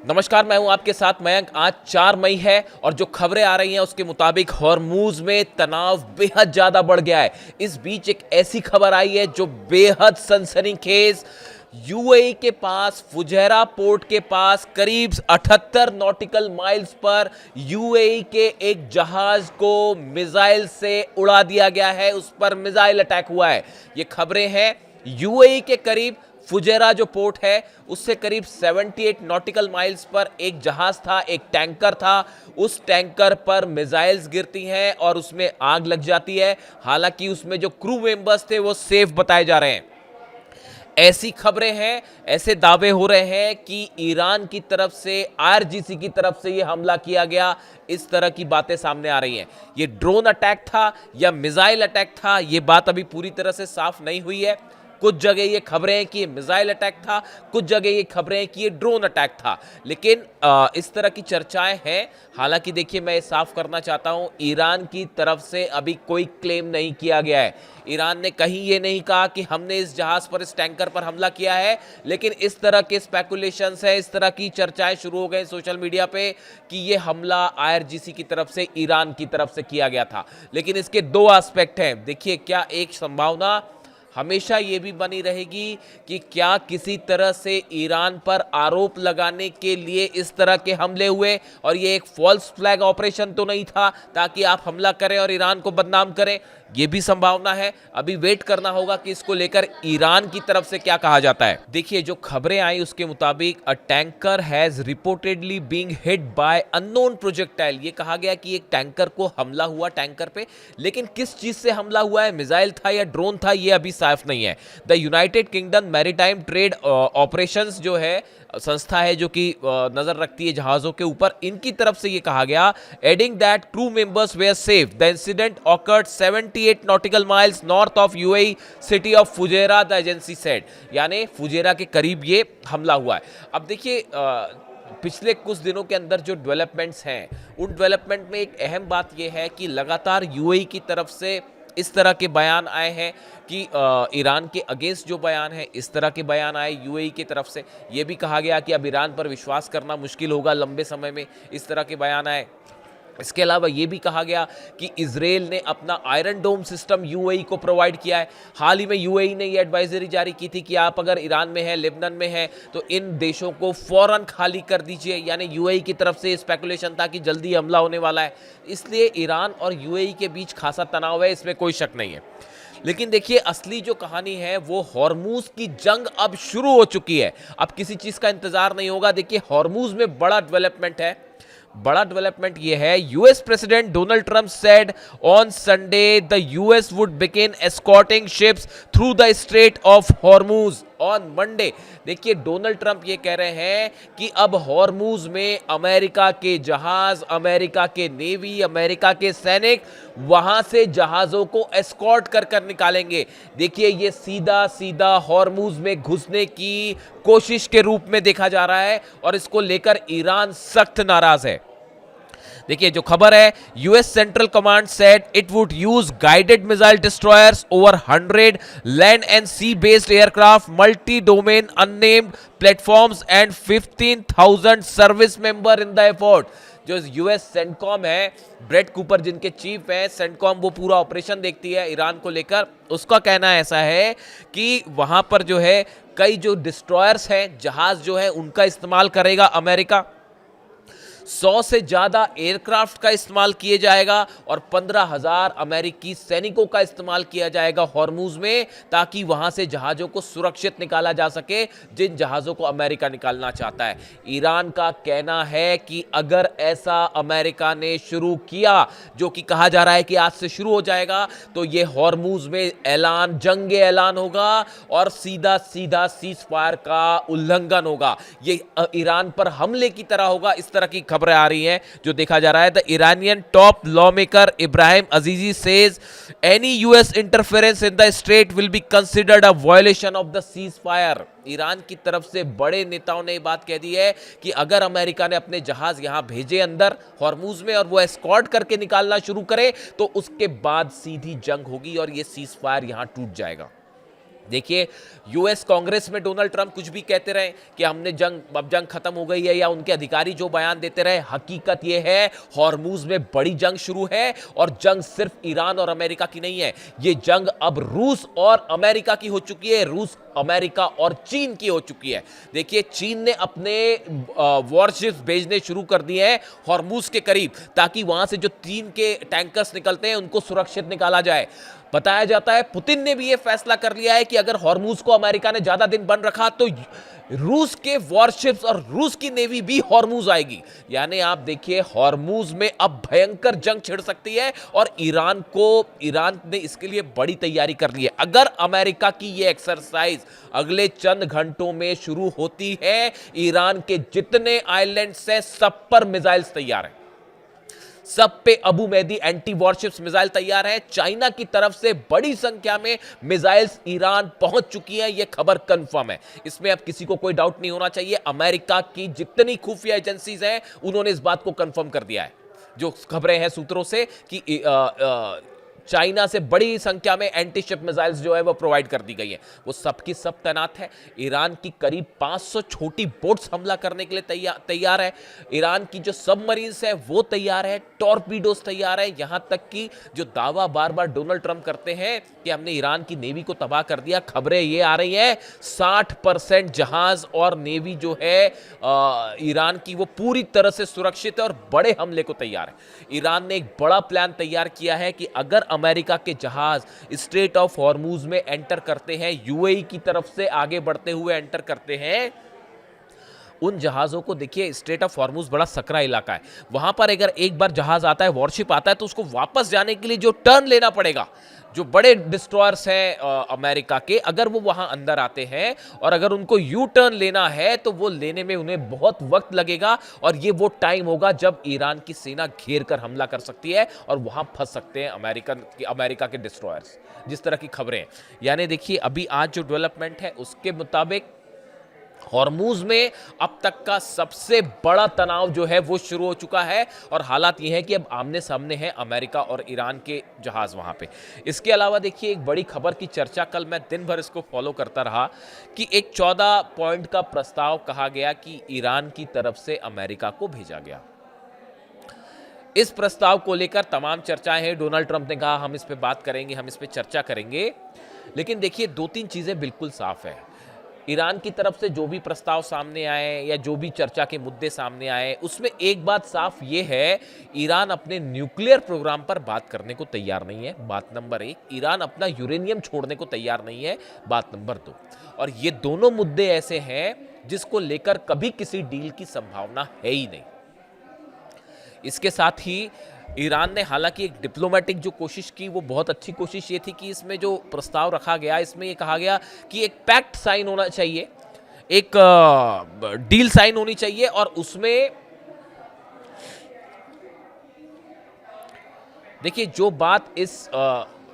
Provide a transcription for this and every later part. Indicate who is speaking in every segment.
Speaker 1: नमस्कार, मैं हूं आपके साथ मयंक। आज 4 मई है और जो खबरें आ रही हैं उसके मुताबिक हॉर्मूज में तनाव बेहद ज्यादा बढ़ गया है। इस बीच एक ऐसी खबर आई है जो बेहद सनसनीखेज। यूएई के पास फुजैरा पोर्ट के पास करीब 78 नॉटिकल माइल्स पर यूएई के एक जहाज को मिसाइल से उड़ा दिया गया है। उस पर मिसाइल अटैक हुआ है। ये खबरें हैं यूएई के करीब फुजेरा जो पोर्ट है उससे करीब 78 नॉटिकल माइल्स पर एक जहाज था, एक टैंकर था। उस टैंकर पर मिसाइल्स गिरती हैं और उसमें आग लग जाती है। हालांकि उसमें जो क्रू मेंबर्स थे वो सेफ बताए जा रहे हैं। ऐसी खबरें हैं, ऐसे दावे हो रहे हैं कि ईरान की तरफ से, आईआरजीसी की तरफ से यह हमला किया गया। इस तरह की बातें सामने आ रही हैं। ये ड्रोन अटैक था या मिसाइल अटैक था, यह बात अभी पूरी तरह से साफ नहीं हुई है। कुछ जगह ये खबरें हैं कि ये मिसाइल अटैक था, कुछ जगह ये खबरें हैं कि ये ड्रोन अटैक था, लेकिन इस तरह की चर्चाएं हैं। हालांकि देखिए, मैं ये साफ करना चाहता हूं, ईरान की तरफ से अभी कोई क्लेम नहीं किया गया है। ईरान ने कहीं ये नहीं कहा कि हमने इस जहाज पर, इस टैंकर पर हमला किया है, लेकिन इस तरह के स्पेकुलेशंस हैं, इस तरह की चर्चाएं शुरू हो गई सोशल मीडिया पे कि ये हमला आईआरजीसी की तरफ से, ईरान की तरफ से किया गया था। लेकिन इसके दो एस्पेक्ट हैं। देखिए, क्या एक संभावना हमेशा ये भी बनी रहेगी कि क्या किसी तरह से ईरान पर आरोप लगाने के लिए इस तरह के हमले हुए और ये एक फॉल्स फ्लैग ऑपरेशन तो नहीं था ताकि आप हमला करें और ईरान को बदनाम करें। ये भी संभावना है। अभी वेट करना होगा कि इसको लेकर ईरान की तरफ से क्या कहा जाता है। देखिए, जो खबरें आई उसके मुताबिक a tanker has reportedly being hit by unknown projectile. ये कहा गया कि एक टैंकर को हमला हुआ, टैंकर पे, लेकिन किस चीज से हमला हुआ है, मिसाइल था या ड्रोन था, ये अभी साफ नहीं है। The United kingdom maritime trade operations जो है संस्था है जो कि नजर रखती है जहाजों के ऊपर, इनकी तरफ से ये कहा गया, adding that crew members were safe. The incident occurred 78 nautical miles north of UAE city of Fujairah, the agency said. यानी फुजेरा के करीब ये हमला हुआ है। अब देखिए, पिछले कुछ दिनों के अंदर जो डेवलपमेंट्स हैं, उन डेवलपमेंट में एक अहम बात यह है कि लगातार यूएई की तरफ से इस तरह के बयान आए हैं कि ईरान के अगेंस्ट जो बयान है, इस तरह के बयान आए यूएई की तरफ से। यह भी कहा गया कि अब ईरान पर विश्वास करना मुश्किल होगा लंबे समय में, इस तरह के बयान आए। इसके अलावा ये भी कहा गया कि इजराइल ने अपना आयरन डोम सिस्टम यूएई को प्रोवाइड किया है। हाल ही में यूएई ने ये एडवाइजरी जारी की थी कि आप अगर ईरान में हैं, लेबनान में हैं, तो इन देशों को फौरन खाली कर दीजिए। यानी यूएई की तरफ से स्पेकुलेशन था कि जल्दी हमला होने वाला है। इसलिए ईरान और यूएई के बीच खासा तनाव है, इसमें कोई शक नहीं है। लेकिन देखिए, असली जो कहानी है वो हॉर्मूज की जंग अब शुरू हो चुकी है। अब किसी चीज़ का इंतजार नहीं होगा। देखिए, हॉर्मूज में बड़ा डेवलपमेंट है। बड़ा डेवलपमेंट यह है, US president Donald Trump said on Sunday the US would begin escorting ships through the straight of Hormuz on Monday. देखिए, डोनाल्ड ट्रंप ये कह रहे हैं कि अब हॉर्मूज में अमेरिका के जहाज, अमेरिका के नेवी, अमेरिका के सैनिक वहां से जहाजों को एस्कॉर्ट कर कर निकालेंगे। देखिए, ये सीधा सीधा हॉर्मूज में घुसने की कोशिश के रूप में देखा जा रहा है और इसको लेकर ईरान सख्त नाराज है। देखिए, जो खबर है, US Central Command said it would use guided missile destroyers over 100 land and sea based aircraft, multi domain unnamed platforms and 15,000 service member in the effort. जो यूएस सेंटकॉम है, ब्रेट कूपर जिनके चीफ हैं, CENTCOM वो पूरा operation देखती है Iran को लेकर, उसका कहना ऐसा है कि वहां पर जो है कई जो डिस्ट्रॉयर्स हैं, जहाज जो है, उनका इस्तेमाल करेगा अमेरिका। 100 से ज्यादा एयरक्राफ्ट का इस्तेमाल किया जाएगा और 15,000 अमेरिकी सैनिकों का इस्तेमाल किया जाएगा हॉर्मूज में, ताकि वहां से जहाजों को सुरक्षित निकाला जा सके, जिन जहाजों को अमेरिका निकालना चाहता है। ईरान का कहना है कि अगर ऐसा अमेरिका ने शुरू किया, जो कि कहा जा रहा है कि आज से शुरू हो जाएगा, तो यह हॉर्मूज में ऐलान, जंग ऐलान होगा और सीधा सीधा सीज फायर का उल्लंघन होगा। यह ईरान पर हमले की तरह होगा। इस तरह की खबरें आ रही हैं जो देखा जा रहा है। The Iranian top law maker Ibrahim अजीजी says any US interference in the straight will be considered a violation of the cease fire. Iran की तरफ से बड़े नेताओं ने बात कह दी है कि अगर अमेरिका ने अपने जहाज यहां भेजे अंदर हॉर्मूज में और वो एस्कॉर्ट करके निकालना शुरू करे, तो उसके बाद सीधी जंग होगी और ये सीज फायर यहां टूट जाएगा। देखिए, यूएस कांग्रेस में डोनाल्ड ट्रंप कुछ भी कहते रहे कि हमने अब जंग खत्म हो गई है, या उनके अधिकारी जो बयान देते रहे, हकीकत यह है हॉर्मूज में बड़ी जंग शुरू है। और जंग सिर्फ ईरान और अमेरिका की नहीं है, ये जंग अब रूस और अमेरिका की हो चुकी है, रूस, अमेरिका और चीन की हो चुकी है। देखिए, चीन ने अपने वॉरशिप्स भेजने शुरू कर दिए हैं हॉर्मूज के करीब, ताकि वहां से जो चीन के टैंकर्स निकलते हैं उनको सुरक्षित निकाला जाए। बताया जाता है पुतिन ने भी यह फैसला कर लिया है कि अगर हॉर्मूज को अमेरिका ने ज्यादा दिन बंद रखा तो रूस के वॉरशिप्स और रूस की नेवी भी हॉर्मूज आएगी। यानी आप देखिए, हॉर्मूज में अब भयंकर जंग छिड़ सकती है, और ईरान ने इसके लिए बड़ी तैयारी कर ली है। अगर अमेरिका की यह एक्सरसाइज अगले चंद घंटों में शुरू होती है, ईरान के जितने आइलैंड्स हैं सब पर मिसाइल्स तैयार हैं, सब पे Abu Mahdi anti warships missile तैयार है। चाइना की तरफ से बड़ी संख्या में मिसाइल्स ईरान पहुंच चुकी है, यह खबर कंफर्म है, इसमें अब किसी को कोई डाउट नहीं होना चाहिए। अमेरिका की जितनी खुफिया एजेंसीज हैं उन्होंने इस बात को कंफर्म कर दिया है, जो खबरें हैं सूत्रों से, कि चाइना से बड़ी संख्या में एंटी शिप मिसाइल्स जो है वो प्रोवाइड कर दी गई है, वो सबकी सब तैनात है। ईरान की करीब 500 छोटी बोट्स हमला करने के लिए तैयार है। ईरान की जो सबमरीन्स है वो तैयार है, टॉर्पीडोज तैयार है। यहां तक कि जो दावा बार बार डोनाल्ड ट्रंप करते हैं कि हमने ईरान की नेवी को तबाह कर दिया, खबरें ये आ रही हैं 60% जहाज और नेवी जो है ईरान की वो पूरी तरह से सुरक्षित है और बड़े हमले को तैयार है। ईरान ने एक बड़ा प्लान तैयार किया है कि अगर अमेरिका के जहाज स्ट्रेट ऑफ हॉर्मूज में एंटर करते हैं, यूएई की तरफ से आगे बढ़ते हुए एंटर करते हैं, उन जहाज़ों को, देखिए स्ट्रेट ऑफ हॉर्मूज बड़ा सकरा इलाका है, वहां पर अगर एक बार जहाज आता है, वॉरशिप आता है, तो उसको वापस जाने के लिए जो टर्न लेना पड़ेगा, जो बड़े डिस्ट्रॉयर्स हैं अमेरिका के, अगर वो वहां अंदर आते हैं और अगर उनको यू टर्न लेना है तो वो लेने में उन्हें बहुत वक्त लगेगा, और ये वो टाइम होगा जब ईरान की सेना घेर कर हमला कर सकती है और वहां फंस सकते हैं अमेरिका के डिस्ट्रॉयर्स, जिस तरह की खबरें हैं। यानी देखिए, अभी आज जो डेवलपमेंट है उसके मुताबिक हॉर्मूज में अब तक का सबसे बड़ा तनाव जो है वो शुरू हो चुका है, और हालात ये है कि अब आमने सामने हैं अमेरिका और ईरान के जहाज वहां पे। इसके अलावा देखिए, एक बड़ी खबर की चर्चा, कल मैं दिन भर इसको फॉलो करता रहा, कि एक 14 पॉइंट का प्रस्ताव कहा गया कि ईरान की तरफ से अमेरिका को भेजा गया। इस प्रस्ताव को लेकर तमाम चर्चाएं हैं। डोनाल्ड ट्रंप ने कहा हम इस पे बात करेंगे, हम इस पे चर्चा करेंगे, लेकिन देखिए 2-3 चीजें बिल्कुल साफ है। ईरान की तरफ से जो भी प्रस्ताव सामने आए या जो भी चर्चा के मुद्दे सामने आए, उसमें एक बात साफ ये है, ईरान अपने न्यूक्लियर प्रोग्राम पर बात करने को तैयार नहीं है, बात नंबर 1। ईरान अपना यूरेनियम छोड़ने को तैयार नहीं है, बात नंबर 2। और ये दोनों मुद्दे ऐसे हैं जिसको लेकर कभी किसी डील की संभावना है ही नहीं। इसके साथ ही ईरान ने हालांकि एक डिप्लोमेटिक जो कोशिश की, वो बहुत अच्छी कोशिश ये थी कि इसमें जो प्रस्ताव रखा गया, इसमें ये कहा गया कि एक पैक्ट साइन होना चाहिए, एक डील साइन होनी चाहिए, और उसमें देखिए जो बात इस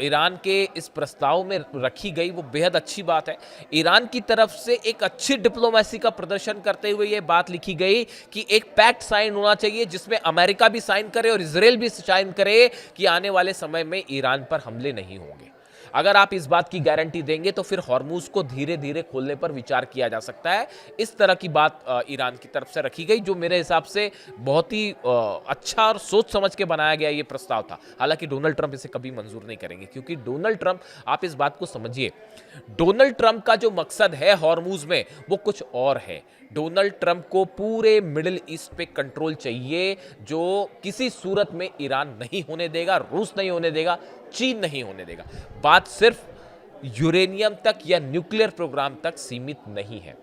Speaker 1: ईरान के इस प्रस्ताव में रखी गई वो बेहद अच्छी बात है। ईरान की तरफ से एक अच्छी डिप्लोमेसी का प्रदर्शन करते हुए ये बात लिखी गई कि एक पैक्ट साइन होना चाहिए जिसमें अमेरिका भी साइन करे और इजराइल भी साइन करे कि आने वाले समय में ईरान पर हमले नहीं होंगे। अगर आप इस बात की गारंटी देंगे तो फिर हॉर्मूज को धीरे धीरे खोलने पर विचार किया जा सकता है। इस तरह की बात ईरान की तरफ से रखी गई, जो मेरे हिसाब से बहुत ही अच्छा और सोच समझ के बनाया गया ये प्रस्ताव था। हालांकि डोनाल्ड ट्रंप इसे कभी मंजूर नहीं करेंगे, क्योंकि डोनाल्ड ट्रंप, आप इस बात को समझिए, डोनाल्ड ट्रंप का जो मकसद है हॉर्मूज में वो कुछ और है। डोनाल्ड ट्रंप को पूरे मिडिल ईस्ट पे कंट्रोल चाहिए, जो किसी सूरत में ईरान नहीं होने देगा, रूस नहीं होने देगा, चीन नहीं होने देगा। बात सिर्फ यूरेनियम तक या न्यूक्लियर प्रोग्राम तक सीमित नहीं है।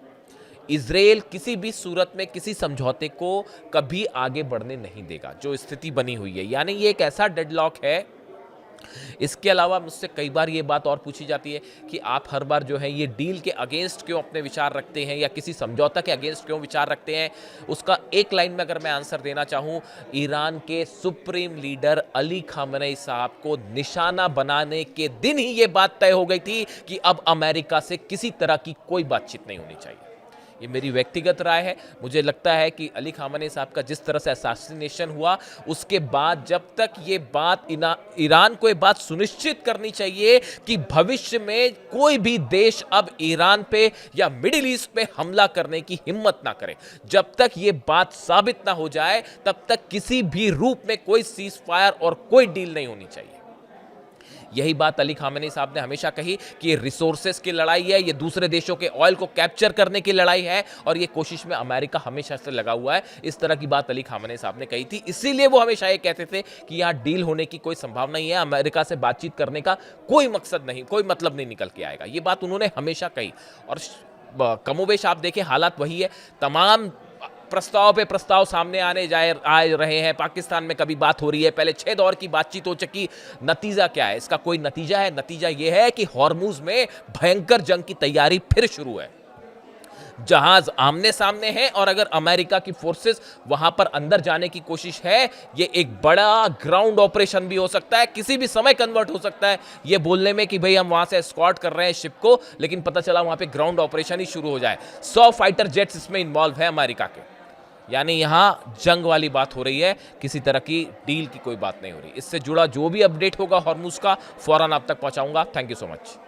Speaker 1: इजराइल किसी भी सूरत में किसी समझौते को कभी आगे बढ़ने नहीं देगा, जो स्थिति बनी हुई है। यानी ये एक ऐसा डेडलॉक है। इसके अलावा मुझसे कई बार ये बात और पूछी जाती है कि आप हर बार जो है ये डील के अगेंस्ट क्यों अपने विचार रखते हैं, या किसी समझौता के अगेंस्ट क्यों विचार रखते हैं। उसका एक लाइन में अगर मैं आंसर देना चाहूं, ईरान के सुप्रीम लीडर अली खामेनी साहब को निशाना बनाने के दिन ही ये बात तय हो गई थी कि अब अमेरिका से किसी तरह की कोई बातचीत नहीं होनी चाहिए, ये मेरी व्यक्तिगत राय है। मुझे लगता है कि अली खामेनी साहब का जिस तरह से असैसिनेशन हुआ, उसके बाद जब तक ये बात ईरान को ये बात सुनिश्चित करनी चाहिए कि भविष्य में कोई भी देश अब ईरान पे या मिडिल ईस्ट पे हमला करने की हिम्मत ना करे। जब तक ये बात साबित ना हो जाए, तब तक किसी भी रूप में कोई सीज फायर और कोई डील नहीं होनी चाहिए। यही बात अली खामेनी साहब ने हमेशा कही कि ये रिसोर्सेस की लड़ाई है, ये दूसरे देशों के ऑयल को कैप्चर करने की लड़ाई है, और ये कोशिश में अमेरिका हमेशा से लगा हुआ है। इस तरह की बात अली खामेनी साहब ने कही थी, इसीलिए वो हमेशा ये कहते थे कि यहाँ डील होने की कोई संभावना नहीं है, अमेरिका से बातचीत करने का कोई मकसद नहीं, कोई मतलब नहीं निकल के आएगा। ये बात उन्होंने हमेशा कही, और कमोबेश आप देखें हालात वही है। तमाम प्रस्ताव पे प्रस्ताव सामने आ रहे हैं। पाकिस्तान में कभी बात हो रही है, पहले 6 दौर की बातचीत हो चुकी। नतीजा क्या है? इसका कोई नतीजा है? नतीजा यह है कि हॉर्मुज में भयंकर जंग की तैयारी फिर शुरू है। जहाज आमने सामने हैं, और अगर अमेरिका की फोर्सेस वहां पर अंदर जाने की कोशिश है, ये एक बड़ा ग्राउंड ऑपरेशन भी हो सकता है, किसी भी समय कन्वर्ट हो सकता है। ये बोलने में कि भाई हम वहां से एस्कॉर्ट कर रहे हैं शिप को, लेकिन पता चला वहां पे ग्राउंड ऑपरेशन ही शुरू हो जाए। 100 फाइटर जेट्स इसमें इन्वॉल्व है अमेरिका के। यानी यहां जंग वाली बात हो रही है, किसी तरह की डील की कोई बात नहीं हो रही। इससे जुड़ा जो भी अपडेट होगा हॉर्मुज का, फौरन आप तक पहुंचाऊंगा। Thank you so much.